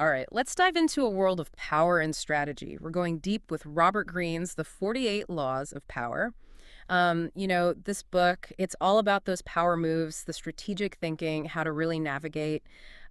All right, let's dive into a world of power and strategy. We're going deep with Robert Greene's The 48 Laws of Power. This book, it's all about those power moves, the strategic thinking, how to really navigate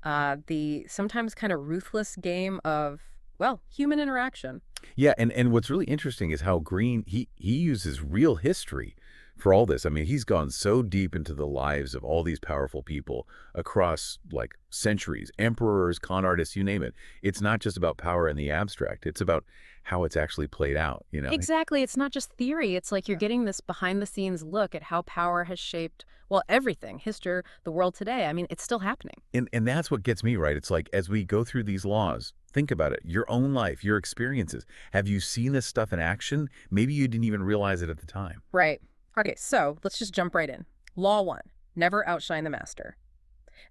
the sometimes kind of ruthless game of, well, human interaction. Yeah, and what's really interesting is how Green he uses real history for all this. I mean, he's gone so deep into the lives of all these powerful people across like centuries, emperors, con artists, you name it. It's not just about power in the abstract. It's about how it's actually played out, you know. Exactly. It's not just theory. It's like you're getting this behind the scenes look at how power has shaped, well, everything, history, the world today. I mean, it's still happening. And that's what gets me, right? It's like as we go through these laws, think about it. Your own life, your experiences. Have you seen this stuff in action? Maybe you didn't even realize it at the time. Right. Okay, so let's just jump right in. Law one, never outshine the master.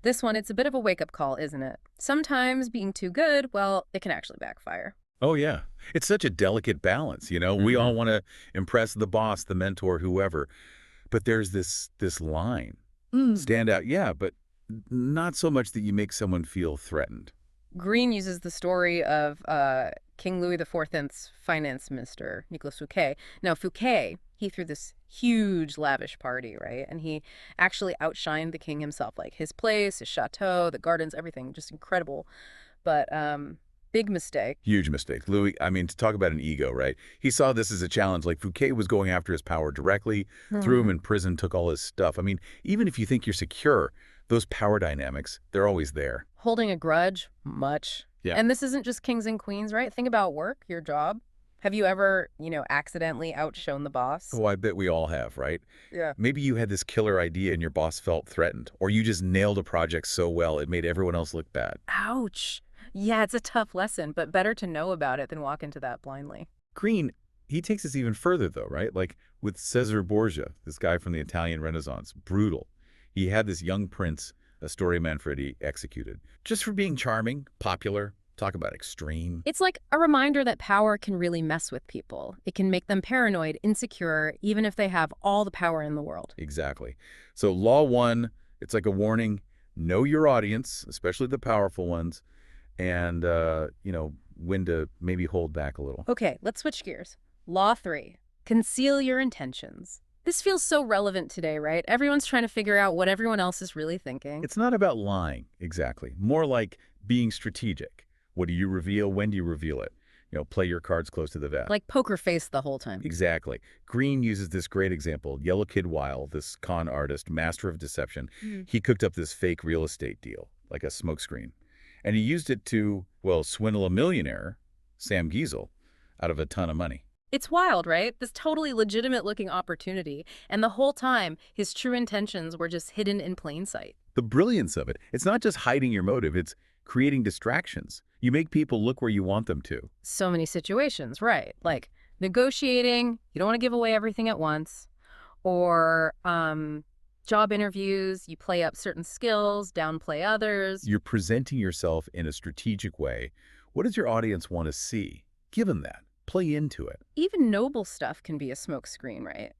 This one, it's a bit of a wake-up call, isn't it? Sometimes being too good, well, it can actually backfire. Oh, yeah. It's such a delicate balance, you know? We all want to impress the boss, the mentor, whoever. But there's this line. Mm. Stand out, yeah, but not so much that you make someone feel threatened. Green uses the story of King Louis XIV's finance minister, Nicolas Fouquet. Now, Fouquet, he threw this huge, lavish party, right? And he actually outshined the king himself, like his place, his chateau, the gardens, everything, just incredible. But big mistake. Huge mistake. Louis, I mean, to talk about an ego, right? He saw this as a challenge. Like Fouquet was going after his power directly, threw him in prison, took all his stuff. I mean, even if you think you're secure, those power dynamics, they're always there. Holding a grudge, much. Yeah. And this isn't just kings and queens, right? Think about work, your job. Have you ever, accidentally outshone the boss? Oh, I bet we all have, right? Yeah. Maybe you had this killer idea and your boss felt threatened, or you just nailed a project so well it made everyone else look bad. Ouch. Yeah, it's a tough lesson, but better to know about it than walk into that blindly. Green, he takes this even further, though, right? Like with Cesare Borgia, this guy from the Italian Renaissance, brutal. He had this young prince, Astoria Manfredi, executed just for being charming, popular. Talk about extreme. It's like a reminder that power can really mess with people. It can make them paranoid, insecure, even if they have all the power in the world. Exactly. So law one, it's like a warning. Know your audience, especially the powerful ones, and, when to maybe hold back a little. Okay, let's switch gears. Law three, conceal your intentions. This feels so relevant today, right? Everyone's trying to figure out what everyone else is really thinking. It's not about lying, exactly. More like being strategic. What do you reveal? When do you reveal it? Play your cards close to the vest. Like poker face the whole time. Exactly. Green uses this great example. Yellow Kid Weil, this con artist, master of deception, he cooked up this fake real estate deal, like a smokescreen. And he used it to, well, swindle a millionaire, Sam Giesel, out of a ton of money. It's wild, right? This totally legitimate looking opportunity. And the whole time, his true intentions were just hidden in plain sight. The brilliance of it, it's not just hiding your motive, it's creating distractions. You make people look where you want them to. So many situations, right? Like negotiating, you don't want to give away everything at once. Or job interviews, you play up certain skills, downplay others. You're presenting yourself in a strategic way. What does your audience want to see? Give them that. Play into it. Even noble stuff can be a smokescreen, right?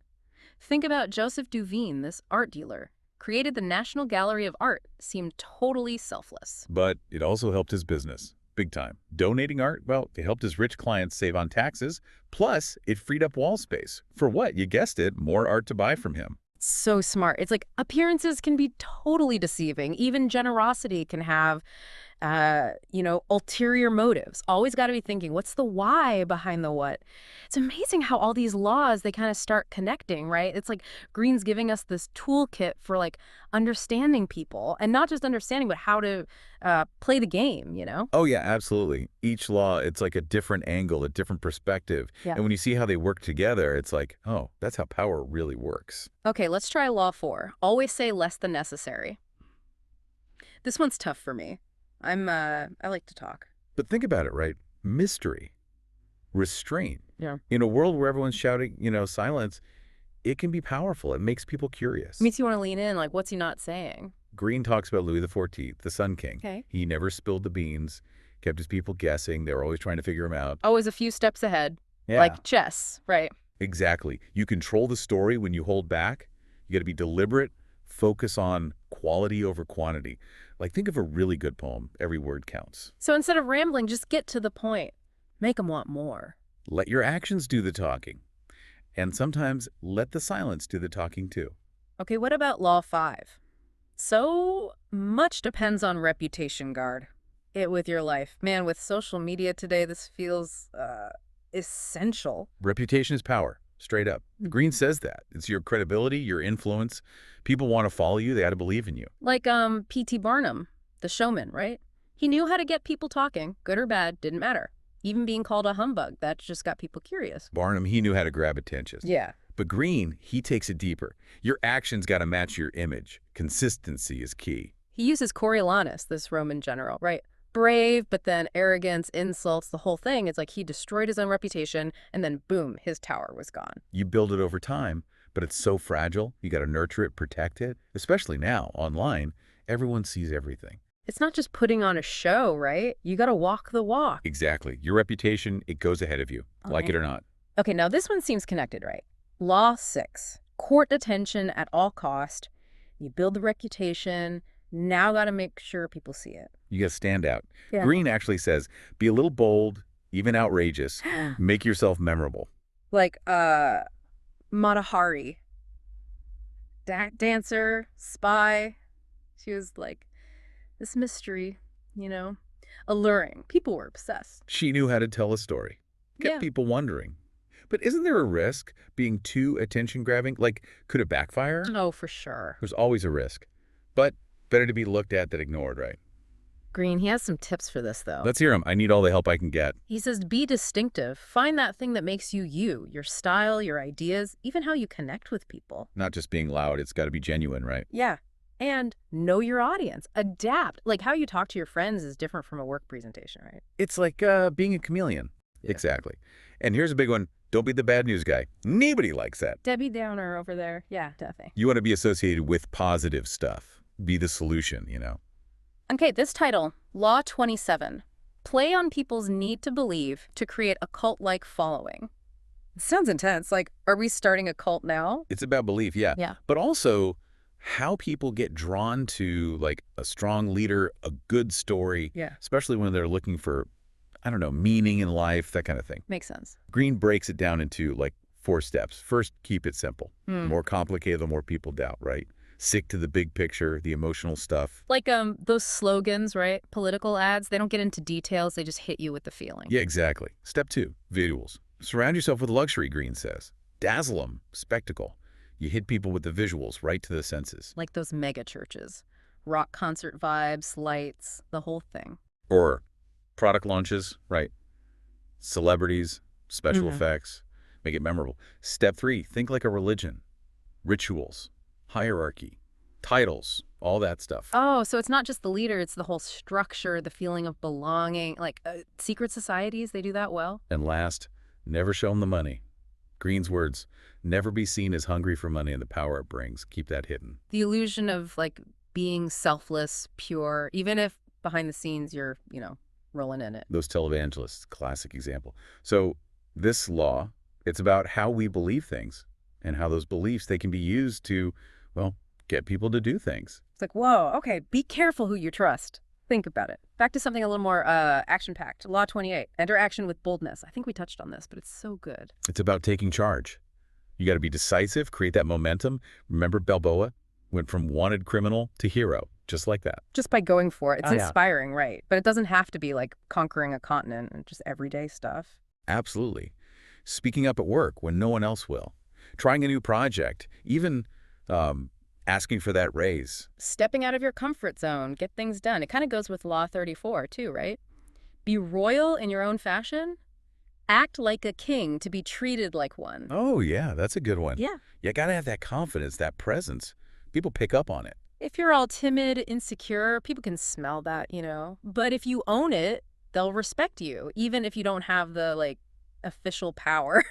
Think about Joseph Duveen, this art dealer. Created the National Gallery of Art, seemed totally selfless. But it also helped his business. Big time. Donating art, well, it helped his rich clients save on taxes. Plus, it freed up wall space. For what? You guessed it, more art to buy from him. So smart. It's like appearances can be totally deceiving. Even generosity can have, ulterior motives. Always got to be thinking, what's the why behind the what? It's amazing how all these laws, they kind of start connecting, right? It's like Green's giving us this toolkit for like understanding people and not just understanding, but how to play the game, Oh, yeah, absolutely. Each law, it's like a different angle, a different perspective. Yeah. And when you see how they work together, it's like, oh, that's how power really works. Okay, let's try law four. Always say less than necessary. This one's tough for me. I like to talk. But think about it, right? Mystery, restraint. Yeah. In a world where everyone's shouting, silence, it can be powerful. It makes people curious. Makes you want to lean in, like, what's he not saying? Green talks about Louis XIV, the Sun King. Okay. He never spilled the beans, kept his people guessing. They were always trying to figure him out. Always a few steps ahead. Yeah. Like chess, right? Exactly. You control the story when you hold back. You got to be deliberate, focus on quality over quantity. Like, think of a really good poem. Every word counts. So instead of rambling, just get to the point. Make them want more. Let your actions do the talking. And sometimes let the silence do the talking too. Okay, what about Law 5? So much depends on reputation, guard. It with your life. Man, with social media today, this feels essential. Reputation is power, straight up. Greene says that. It's your credibility, your influence. People want to follow you. They ought to believe in you. Like P.T. Barnum, the showman, right? He knew how to get people talking, good or bad, didn't matter. Even being called a humbug, that just got people curious. Barnum, he knew how to grab attention. Yeah. But Greene, he takes it deeper. Your actions got to match your image. Consistency is key. He uses Coriolanus, this Roman general, right? Brave, but then arrogance, insults, the whole thing. It's like he destroyed his own reputation, and then boom, his tower was gone. You build it over time, but it's so fragile. You got to nurture it, protect it. Especially now, online, everyone sees everything. It's not just putting on a show, right? You got to walk the walk. Exactly. Your reputation, it goes ahead of you, like it or not. Okay, now this one seems connected, right? Law 6, court attention at all cost. You build the reputation, now got to make sure people see it. You got to stand out. Yeah. Greene actually says, be a little bold, even outrageous. Make yourself memorable. Like, Matahari. Dancer, spy. She was like this mystery, alluring. People were obsessed. She knew how to tell a story. Kept people wondering. But isn't there a risk being too attention-grabbing? Like, could it backfire? Oh, for sure. There's always a risk. But better to be looked at than ignored, right? Greene, he has some tips for this, though. Let's hear him. I need all the help I can get. He says, be distinctive. Find that thing that makes you you, your style, your ideas, even how you connect with people. Not just being loud. It's got to be genuine, right? Yeah. And know your audience. Adapt. Like how you talk to your friends is different from a work presentation, right? It's like being a chameleon. Yeah. Exactly. And here's a big one. Don't be the bad news guy. Nobody likes that. Debbie Downer over there. Yeah, definitely. You want to be associated with positive stuff. Be the solution, Okay, this title, Law 27. Play on people's need to believe to create a cult-like following. It sounds intense. Like, are we starting a cult now? It's about belief, yeah. Yeah. But also how people get drawn to, like, a strong leader, a good story, especially when they're looking for, I don't know, meaning in life, that kind of thing. Makes sense. Greene breaks it down into, like, 4 steps. First, keep it simple. The more complicated, the more people doubt, right? Stick to the big picture, the emotional stuff. Like those slogans, right? Political ads, they don't get into details. They just hit you with the feeling. Yeah, exactly. Step 2, visuals. Surround yourself with luxury, Greene says. Dazzle them, spectacle. You hit people with the visuals right to the senses. Like those mega churches. Rock concert vibes, lights, the whole thing. Or product launches, right? Celebrities, special effects. Make it memorable. Step 3, think like a religion. Rituals, hierarchy, titles, all that stuff. Oh, so it's not just the leader, it's the whole structure, the feeling of belonging. Like secret societies, they do that well. And last, never show them the money. Greene's words, never be seen as hungry for money and the power it brings. Keep that hidden. The illusion of like being selfless, pure, even if behind the scenes you're, rolling in it. Those televangelists, classic example. So this law, it's about how we believe things and how those beliefs, they can be used to, well, get people to do things. It's like, whoa, okay, be careful who you trust. Think about it. Back to something a little more action-packed. Law 28, enter action with boldness. I think we touched on this, but it's so good. It's about taking charge. You got to be decisive, create that momentum. Remember Balboa went from wanted criminal to hero, just like that. Just by going for it. It's inspiring, right? But it doesn't have to be like conquering a continent and just everyday stuff. Absolutely. Speaking up at work when no one else will. Trying a new project, even asking for that raise. Stepping out of your comfort zone, get things done. It kind of goes with Law 34 too, right? Be royal in your own fashion. Act like a king to be treated like one. Oh, yeah, that's a good one. Yeah. You got to have that confidence, that presence. People pick up on it. If you're all timid, insecure, people can smell that, But if you own it, they'll respect you, even if you don't have the, like, official power.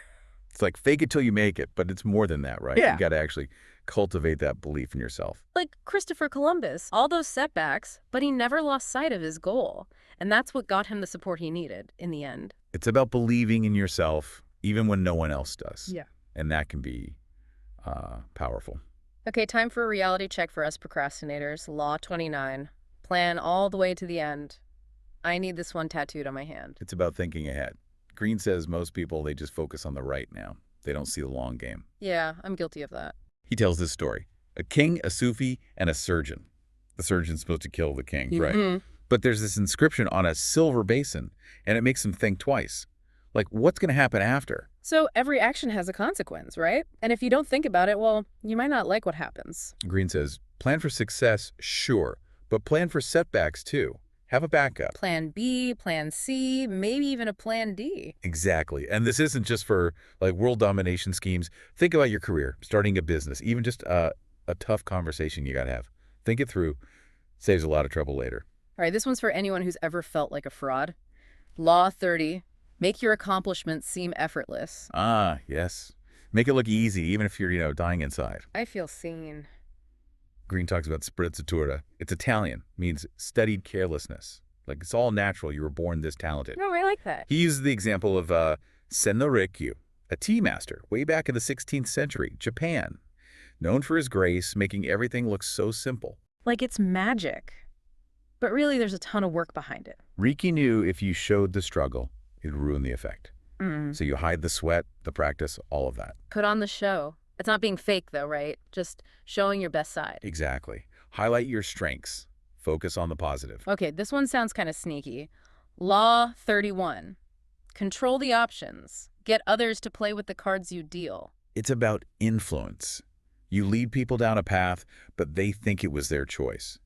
It's like fake it till you make it, but it's more than that, right? Yeah. You got to actually cultivate that belief in yourself. Like Christopher Columbus, all those setbacks, but he never lost sight of his goal. And that's what got him the support he needed in the end. It's about believing in yourself, even when no one else does. Yeah. And that can be powerful. Okay, time for a reality check for us procrastinators. Law 29. Plan all the way to the end. I need this one tattooed on my hand. It's about thinking ahead. Greene says most people, they just focus on the right now. They don't see the long game. Yeah, I'm guilty of that. He tells this story. A king, a Sufi, and a surgeon. The surgeon's supposed to kill the king, right? But there's this inscription on a silver basin, and it makes him think twice. Like, what's going to happen after? So every action has a consequence, right? And if you don't think about it, well, you might not like what happens. Greene says, plan for success, sure, but plan for setbacks too. Have a backup. Plan B, plan C, maybe even a plan D. Exactly. And this isn't just for like world domination schemes. Think about your career, starting a business, even just a tough conversation you got to have. Think it through. Saves a lot of trouble later. All right, this one's for anyone who's ever felt like a fraud. Law 30, make your accomplishments seem effortless. Ah, yes. Make it look easy, even if you're, dying inside. I feel seen. Greene talks about sprezzatura. It's Italian, means studied carelessness. Like, it's all natural. You were born this talented. No, I like that. He uses the example of Sennorecchio, a tea master, way back in the 16th century, Japan. Known for his grace, making everything look so simple. Like it's magic. But really, there's a ton of work behind it. Ricci knew if you showed the struggle, it'd ruin the effect. So you hide the sweat, the practice, all of that. Put on the show. It's not being fake, though, right? Just showing your best side. Exactly. Highlight your strengths. Focus on the positive. Okay, this one sounds kind of sneaky. Law 31. Control the options. Get others to play with the cards you deal. It's about influence. You lead people down a path, but they think it was their choice.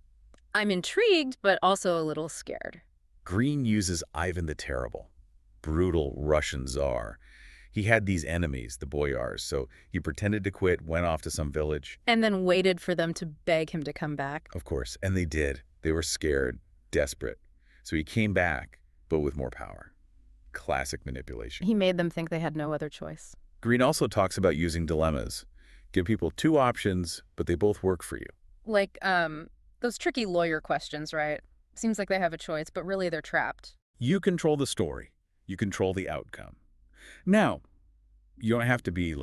I'm intrigued, but also a little scared. Greene uses Ivan the Terrible, brutal Russian czar. He had these enemies, the boyars, so he pretended to quit, went off to some village. And then waited for them to beg him to come back. Of course, and they did. They were scared, desperate. So he came back, but with more power. Classic manipulation. He made them think they had no other choice. Greene also talks about using dilemmas. Give people two options, but they both work for you. Like, those tricky lawyer questions, right? Seems like they have a choice, but really they're trapped. You control the story. You control the outcome. Now, you don't have to be,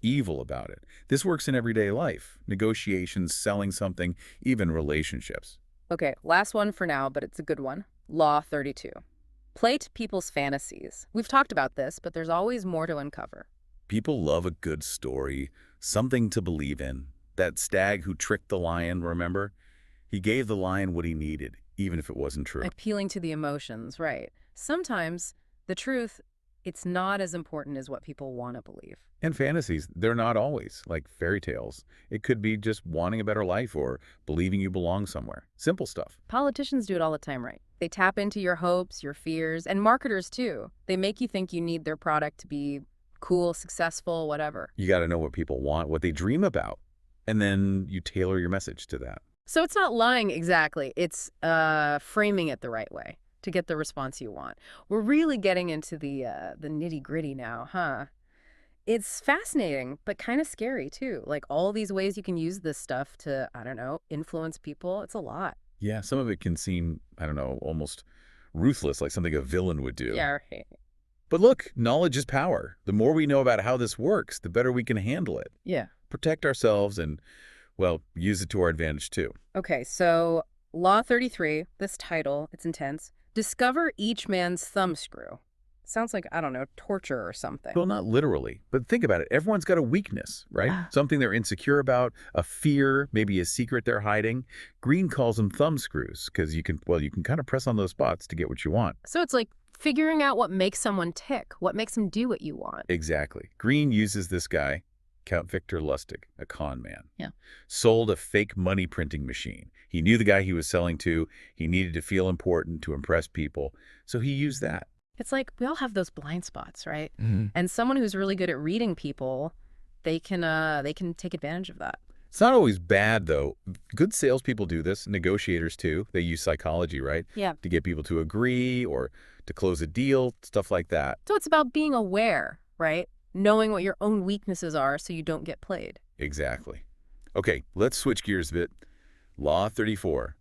evil about it. This works in everyday life. Negotiations, selling something, even relationships. Okay, last one for now, but it's a good one. Law 32. Play to people's fantasies. We've talked about this, but there's always more to uncover. People love a good story, something to believe in. That stag who tricked the lion, remember? He gave the lion what he needed, even if it wasn't true. Appealing to the emotions, right. Sometimes the truth, it's not as important as what people want to believe. And fantasies, they're not always like fairy tales. It could be just wanting a better life or believing you belong somewhere. Simple stuff. Politicians do it all the time, right? They tap into your hopes, your fears, and marketers too. They make you think you need their product to be cool, successful, whatever. You got to know what people want, what they dream about, and then you tailor your message to that. So it's not lying exactly. It's framing it the right way to get the response you want. We're really getting into the nitty-gritty now, huh? It's fascinating, but kind of scary, too. Like, all these ways you can use this stuff to, I don't know, influence people. It's a lot. Yeah, some of it can seem, I don't know, almost ruthless, like something a villain would do. Yeah, right. But look, knowledge is power. The more we know about how this works, the better we can handle it. Yeah. Protect ourselves and, well, use it to our advantage, too. Okay, so Law 33, this title, it's intense. Discover each man's thumbscrew. Sounds like, I don't know, torture or something. Well, not literally, but think about it. Everyone's got a weakness, right? Something they're insecure about, a fear, maybe a secret they're hiding. Greene calls them thumb screws because you can kind of press on those spots to get what you want. So it's like figuring out what makes someone tick, what makes them do what you want. Exactly. Greene uses this guy, Count Victor Lustig, a con man. Yeah. Sold a fake money printing machine. He knew the guy he was selling to. He needed to feel important to impress people. So he used that. It's like we all have those blind spots, right? Mm-hmm. And someone who's really good at reading people, they can take advantage of that. It's not always bad, though. Good salespeople do this. Negotiators, too. They use psychology, right? Yeah. To get people to agree or to close a deal, stuff like that. So it's about being aware, right? Knowing what your own weaknesses are so you don't get played. Exactly. Okay, let's switch gears a bit. Law 34.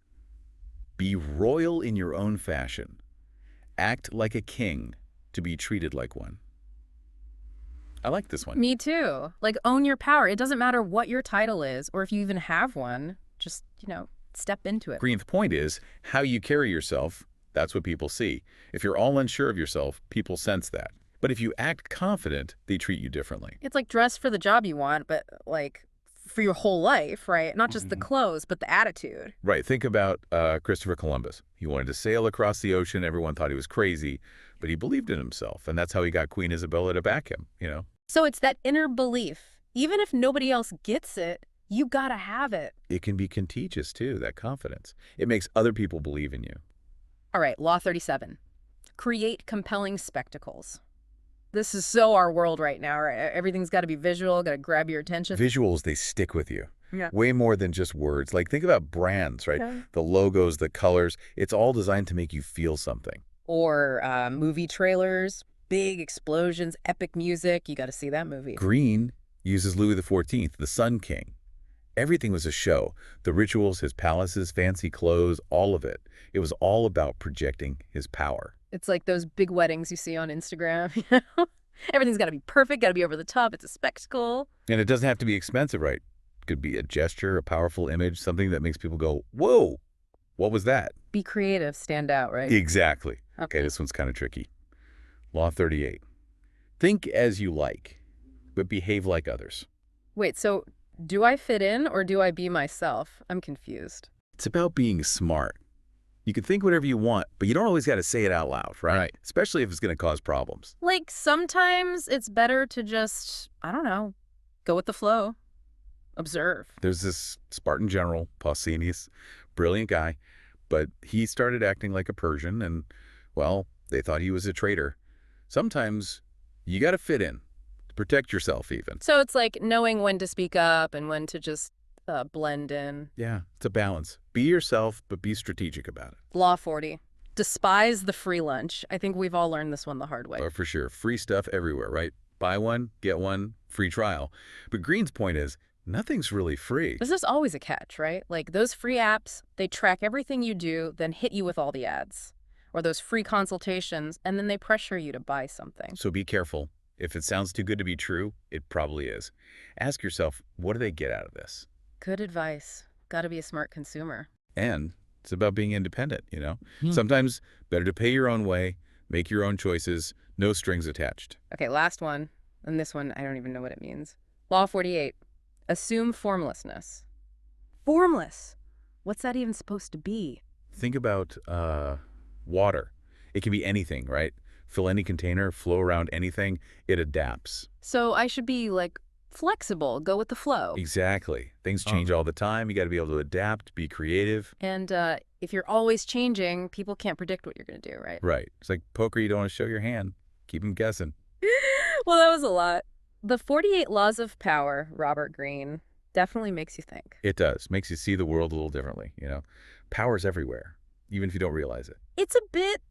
Be royal in your own fashion. Act like a king to be treated like one. I like this one. Me too. Like, own your power. It doesn't matter what your title is or if you even have one. Just, Step into it. Green's point is, how you carry yourself, that's what people see. If you're all unsure of yourself, people sense that. But if you act confident, they treat you differently. It's like dress for the job you want, but like for your whole life, right? Not just the clothes, but the attitude. Right. Think about Christopher Columbus. He wanted to sail across the ocean. Everyone thought he was crazy, but he believed in himself. And that's how he got Queen Isabella to back him. So it's that inner belief. Even if nobody else gets it, you gotta have it. It can be contagious, too, that confidence. It makes other people believe in you. All right, Law 37. Create compelling spectacles. This is so our world right now, right? Everything's got to be visual, got to grab your attention. Visuals, they stick with you. Yeah. Way more than just words. Like, think about brands, right? Yeah. The logos, the colors, it's all designed to make you feel something. Or movie trailers, big explosions, epic music. You got to see that movie. Greene uses Louis XIV, the Sun King. Everything was a show. The rituals, his palaces, fancy clothes, all of it. It was all about projecting his power. It's like those big weddings you see on Instagram. Everything's got to be perfect, got to be over the top. It's a spectacle. And it doesn't have to be expensive, right? It could be a gesture, a powerful image, something that makes people go, whoa, what was that? Be creative, stand out, right? Exactly. Okay, this one's kind of tricky. Law 38. Think as you like, but behave like others. Wait, so do I fit in or do I be myself? I'm confused. It's about being smart. You can think whatever you want, but you don't always got to say it out loud, right? Right. Especially if it's going to cause problems. Like sometimes it's better to just, I don't know, go with the flow, observe. There's this Spartan general, Pausanias, brilliant guy, but he started acting like a Persian and, well, they thought he was a traitor. Sometimes you got to fit in, to protect yourself even. So it's like knowing when to speak up and when to just blend in. Yeah, it's a balance. Be yourself, but be strategic about it. Law 40. Despise the free lunch. I think we've all learned this one the hard way. Oh, for sure. Free stuff everywhere, right? Buy one, get one, free trial. But Green's point is, nothing's really free. There's always a catch, right? Like those free apps, they track everything you do, then hit you with all the ads. Or those free consultations, and then they pressure you to buy something. So be careful. If it sounds too good to be true, it probably is. Ask yourself, what do they get out of this? Good advice. Got to be a smart consumer. And it's about being independent. Sometimes better to pay your own way, make your own choices, no strings attached. Okay, last one. And this one, I don't even know what it means. Law 48. Assume formlessness. Formless? What's that even supposed to be? Think about water. It can be anything, right? Fill any container, flow around anything, it adapts. So I should be like flexible, go with the flow. Exactly. Things change all the time. You got to be able to adapt, be creative. And if you're always changing, people can't predict what you're going to do, right? Right. It's like poker, you don't want to show your hand. Keep them guessing. Well, that was a lot. The 48 Laws of Power, Robert Greene, definitely makes you think. It does. Makes you see the world a little differently. Power's everywhere, even if you don't realize it. It's a bit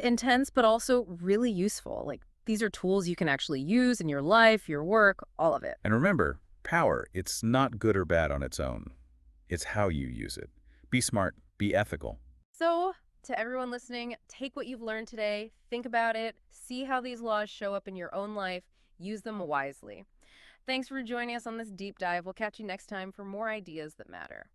intense, but also really useful. Like, these are tools you can actually use in your life, your work, all of it. And remember, power, it's not good or bad on its own. It's how you use it. Be smart, be ethical. So, to everyone listening, take what you've learned today, think about it, see how these laws show up in your own life, use them wisely. Thanks for joining us on this deep dive. We'll catch you next time for more ideas that matter.